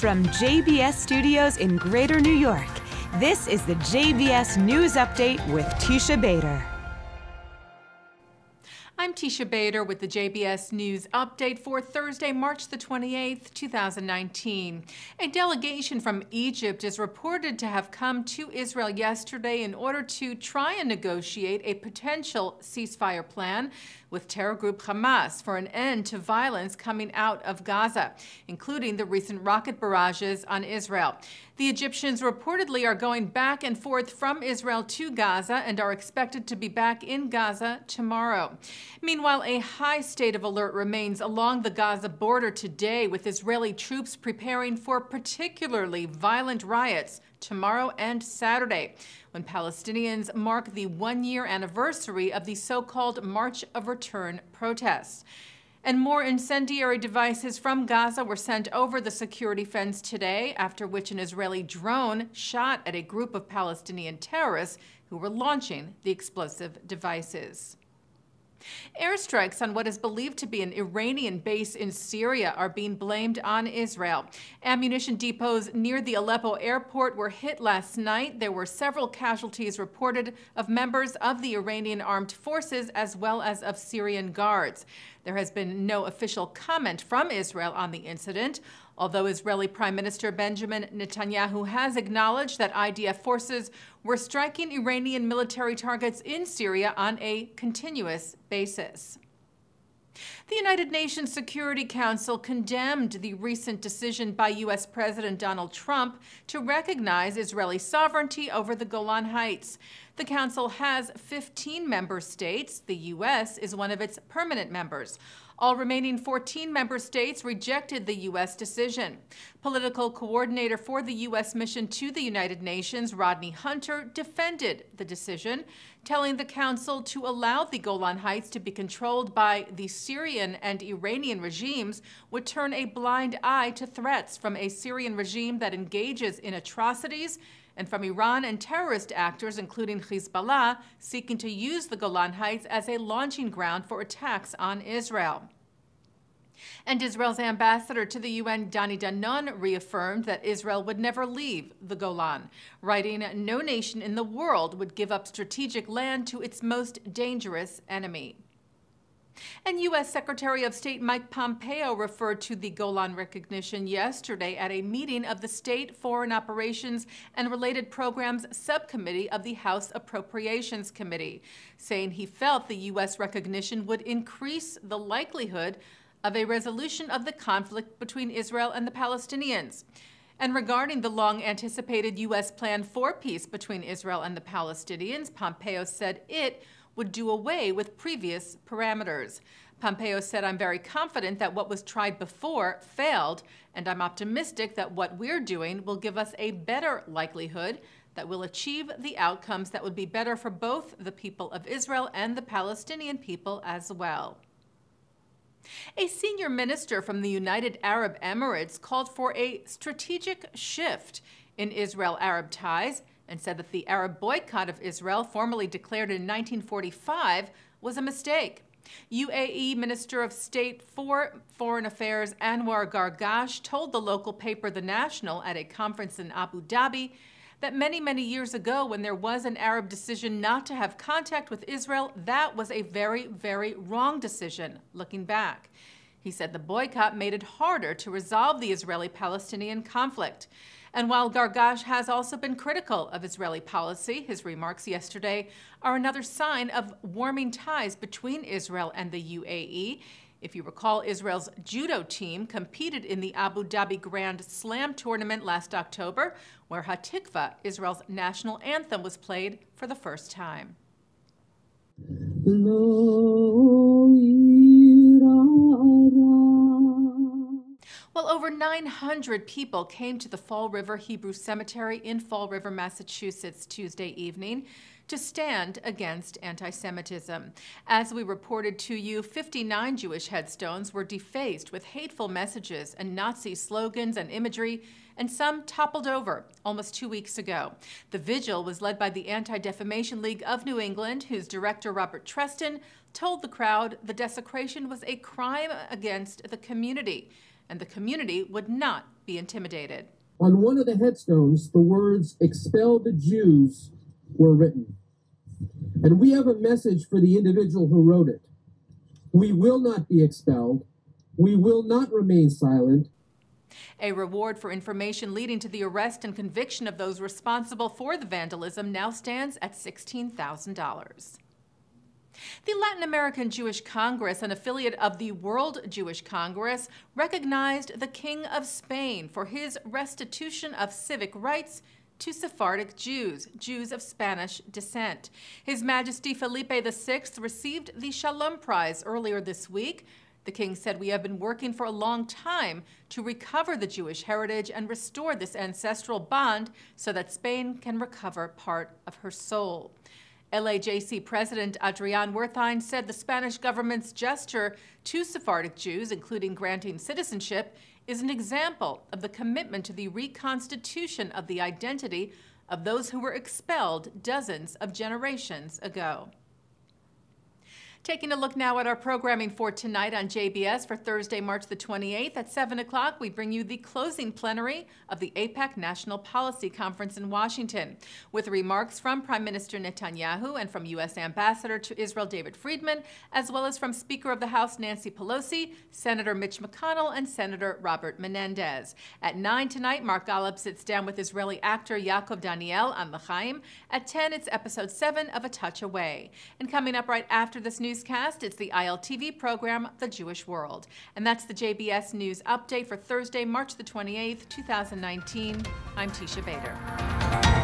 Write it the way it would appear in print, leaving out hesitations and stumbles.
From JBS Studios in Greater New York, this is the JBS News Update with Teisha Bader. I'm Teisha Bader with the JBS News Update for Thursday, March the 28th, 2019. A delegation from Egypt is reported to have come to Israel yesterday in order to try and negotiate a potential ceasefire plan with terror group Hamas for an end to violence coming out of Gaza, including the recent rocket barrages on Israel. The Egyptians reportedly are going back and forth from Israel to Gaza and are expected to be back in Gaza tomorrow. Meanwhile, a high state of alert remains along the Gaza border today, with Israeli troops preparing for particularly violent riots tomorrow and Saturday, when Palestinians mark the one-year anniversary of the so-called March of Return protests. And more incendiary devices from Gaza were sent over the security fence today, after which an Israeli drone shot at a group of Palestinian terrorists who were launching the explosive devices. Airstrikes on what is believed to be an Iranian base in Syria are being blamed on Israel. Ammunition depots near the Aleppo airport were hit last night. There were several casualties reported of members of the Iranian armed forces as well as of Syrian guards. There has been no official comment from Israel on the incident, although Israeli Prime Minister Benjamin Netanyahu has acknowledged that IDF forces were striking Iranian military targets in Syria on a continuous basis. The United Nations Security Council condemned the recent decision by U.S. President Donald Trump to recognize Israeli sovereignty over the Golan Heights. The Council has 15 member states. The U.S. is one of its permanent members. All remaining 14 member states rejected the U.S. decision. Political coordinator for the U.S. mission to the United Nations, Rodney Hunter, defended the decision, telling the Council to allow the Golan Heights to be controlled by the Syrian and Iranian regimes would turn a blind eye to threats from a Syrian regime that engages in atrocities and from Iran and terrorist actors, including Hezbollah, seeking to use the Golan Heights as a launching ground for attacks on Israel. And Israel's ambassador to the UN, Dani Danon, reaffirmed that Israel would never leave the Golan, writing, "No nation in the world would give up strategic land to its most dangerous enemy." And U.S. Secretary of State Mike Pompeo referred to the Golan recognition yesterday at a meeting of the State Foreign Operations and Related Programs Subcommittee of the House Appropriations Committee, saying he felt the U.S. recognition would increase the likelihood of a resolution of the conflict between Israel and the Palestinians. And regarding the long-anticipated U.S. plan for peace between Israel and the Palestinians, Pompeo said it would do away with previous parameters. Pompeo said, "I'm very confident that what was tried before failed, and I'm optimistic that what we're doing will give us a better likelihood that we'll achieve the outcomes that would be better for both the people of Israel and the Palestinian people as well." A senior minister from the United Arab Emirates called for a strategic shift in Israel-Arab ties and said that the Arab boycott of Israel, formally declared in 1945, was a mistake. UAE Minister of State for Foreign Affairs Anwar Gargash told the local paper The National at a conference in Abu Dhabi that many years ago, when there was an Arab decision not to have contact with Israel, that was a very wrong decision, looking back. He said the boycott made it harder to resolve the Israeli-Palestinian conflict. And while Gargash has also been critical of Israeli policy, his remarks yesterday are another sign of warming ties between Israel and the UAE. If you recall, Israel's judo team competed in the Abu Dhabi Grand Slam tournament last October, where Hatikva, Israel's national anthem, was played for the first time. Well, over 900 people came to the Fall River Hebrew Cemetery in Fall River, Massachusetts, Tuesday evening to stand against anti-Semitism. As we reported to you, 59 Jewish headstones were defaced with hateful messages and Nazi slogans and imagery, and some toppled over almost 2 weeks ago. The vigil was led by the Anti-Defamation League of New England, whose director, Robert Treston, told the crowd the desecration was a crime against the community and the community would not be intimidated. On one of the headstones, the words "Expel the Jews" were written. And we have a message for the individual who wrote it. We will not be expelled. We will not remain silent. A reward for information leading to the arrest and conviction of those responsible for the vandalism now stands at $16,000. The Latin American Jewish Congress, an affiliate of the World Jewish Congress, recognized the King of Spain for his restitution of civic rights to Sephardic Jews, Jews of Spanish descent. His Majesty Felipe VI received the Shalom Prize earlier this week. The king said, "We have been working for a long time to recover the Jewish heritage and restore this ancestral bond so that Spain can recover part of her soul." LAJC President Adrian Wertheim said the Spanish government's gesture to Sephardic Jews, including granting citizenship, is an example of the commitment to the reconstitution of the identity of those who were expelled dozens of generations ago. Taking a look now at our programming for tonight on JBS for Thursday, March the 28th at 7 o'clock, we bring you the closing plenary of the AIPAC National Policy Conference in Washington, with remarks from Prime Minister Netanyahu and from U.S. Ambassador to Israel David Friedman, as well as from Speaker of the House Nancy Pelosi, Senator Mitch McConnell, and Senator Robert Menendez. At 9 tonight, Mark Golub sits down with Israeli actor Yaakov Daniel on L'chaim. At 10, it's Episode 7 of A Touch Away. And coming up right after this newscast, it's the ILTV program, The Jewish World. And that's the JBS News Update for Thursday, March the 28th, 2019. I'm Teisha Bader.